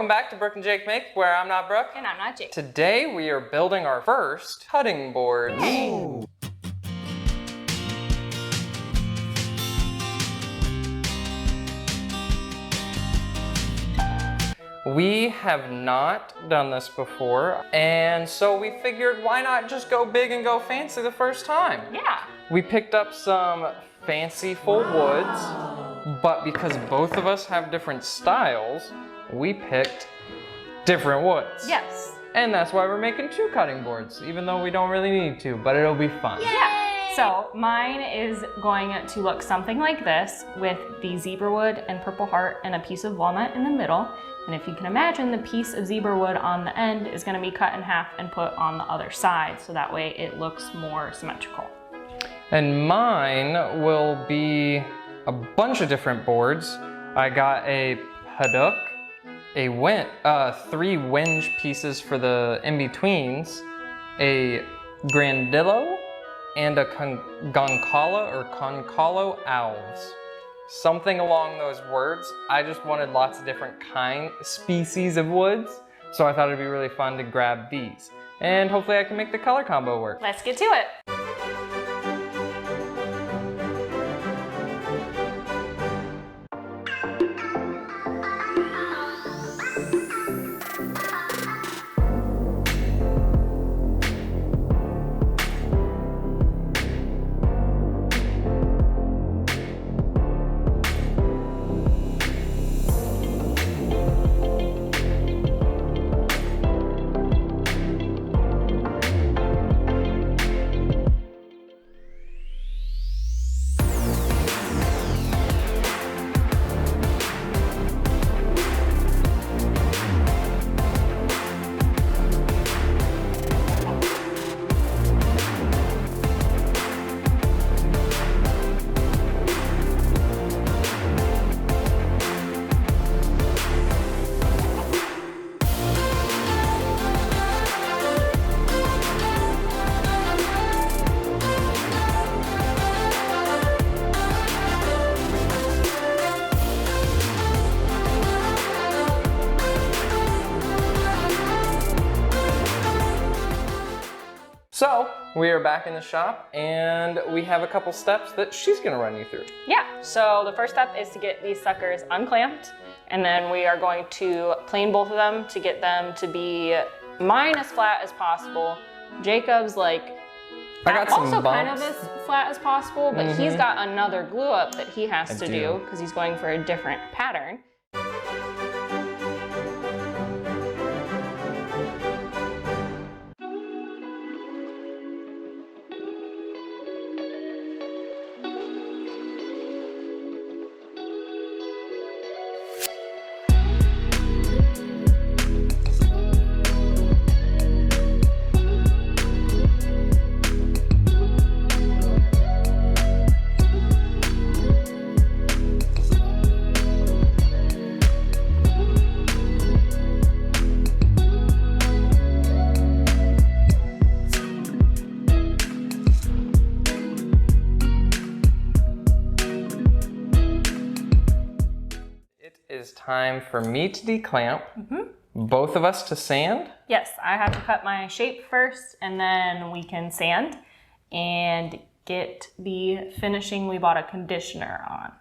welcome back to Brooke and Jake Make, where I'm not Brooke. And I'm not Jake. Today we are building our first cutting board. Yay. We have not done this before, and so we figured why not just go big and go fancy the first time? Yeah. We picked up some fanciful woods, but because both of us have different styles, we picked different woods. Yes. And that's why we're making two cutting boards, even though we don't really need to, but it'll be fun. Yeah. So mine is going to look something like this with the zebra wood and purple heart and a piece of walnut in the middle. And if you can imagine, the piece of zebra wood on the end is going to be cut in half and put on the other side, so that way it looks more symmetrical. And mine will be a bunch of different boards. I got a paddock, a three wenge pieces for the in-betweens, a grandillo, and a goncala or concalo owls. Something along those words. I just wanted lots of different species of woods, so I thought it'd be really fun to grab these. And hopefully I can make the color combo work. Let's get to it. So, we are back in the shop and we have a couple steps that she's gonna run you through. Yeah, so the first step is to get these suckers unclamped, and then we are going to plane both of them to get them to be mine as flat as possible. Jacob's like I got some also bumps. kind of as flat as possible, but he's got another glue up that he has to do because he's going for a different pattern. It's time for me to declamp, both of us to sand. Yes, I have to cut my shape first, and then we can sand and get the finishing. We bought a conditioner on.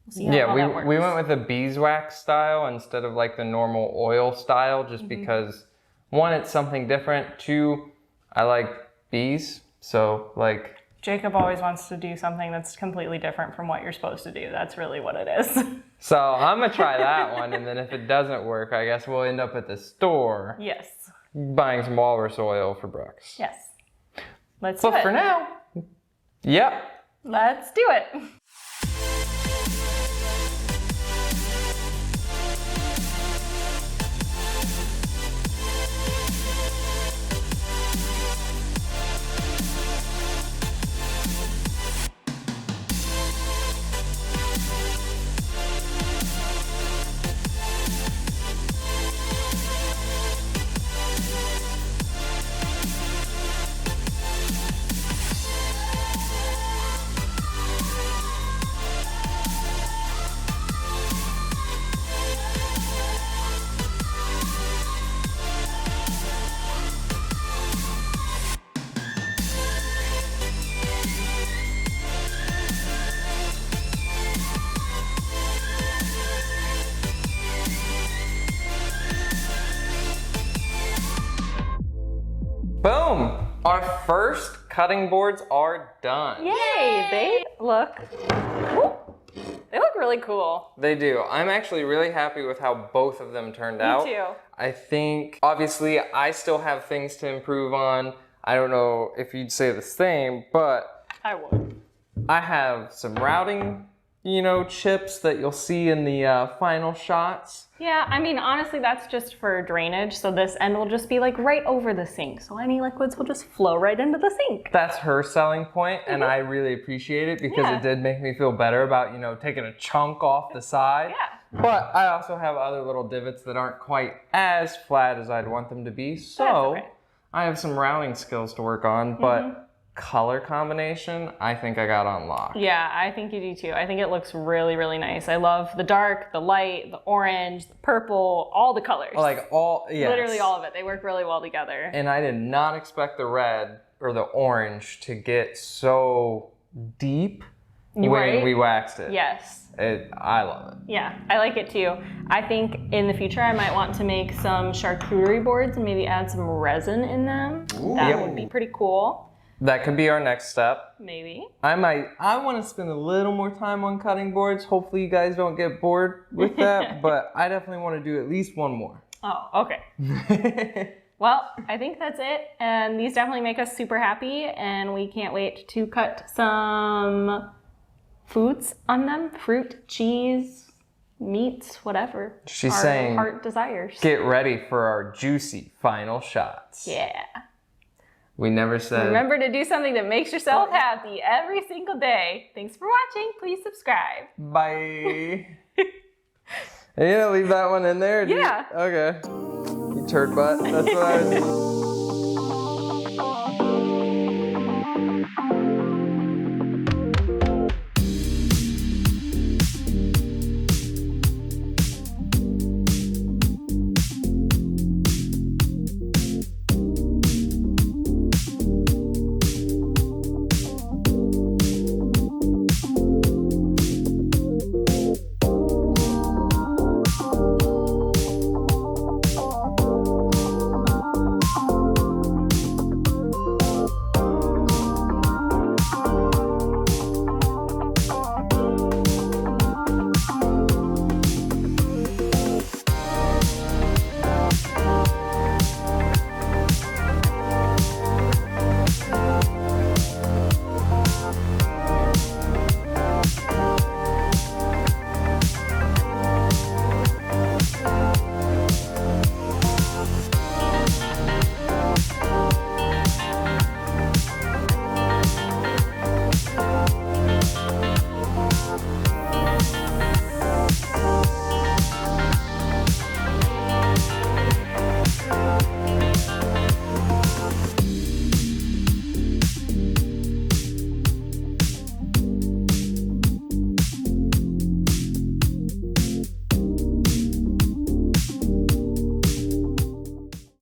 We'll see how well that works. We went with the beeswax style instead of like the normal oil style, just because one, it's something different. Two, I like bees, so like. Jacob always wants to do something that's completely different from what you're supposed to do. That's really what it is. So I'm gonna try that one, and then if it doesn't work, I guess we'll end up at the store. Yes. Buying some walrus oil for Brooks. Yes. Let's do it. But for now, yep. Let's do it. Boom! Our first cutting boards are done. Yay! They look really cool. They do. I'm actually really happy with how both of them turned out. Me too. I think, obviously, I still have things to improve on. I don't know if you'd say the same, but I would. I have some routing, chips that you'll see in the final shots. Yeah, I mean, honestly, that's just for drainage. So this end will just be like right over the sink. So any liquids will just flow right into the sink. That's her selling point, and I really appreciate it because it did make me feel better about, taking a chunk off the side. Yeah. But I also have other little divots that aren't quite as flat as I'd want them to be. So okay. I have some routing skills to work on, but color combination, I think I got on lock. Yeah, I think you do too. I think it looks really, really nice. I love the dark, the light, the orange, the purple, all the colors. Like Literally all of it. They work really well together. And I did not expect the red or the orange to get so deep when we waxed it. Yes. I love it. Yeah, I like it too. I think in the future I might want to make some charcuterie boards and maybe add some resin in them. That would be pretty cool. That could be our next step. Maybe. I want to spend a little more time on cutting boards. Hopefully you guys don't get bored with that, but I definitely want to do at least one more. Oh, okay. Well, I think that's it. And these definitely make us super happy. And we can't wait to cut some foods on them. Fruit, cheese, meats, whatever. She's our saying, heart desires. Get ready for our juicy final shots. Yeah. We never said. Remember to do something that makes yourself happy every single day. Thanks for watching. Please subscribe. Bye. Are you gonna leave that one in there? Yeah. Okay. You turd butt. That's what I was.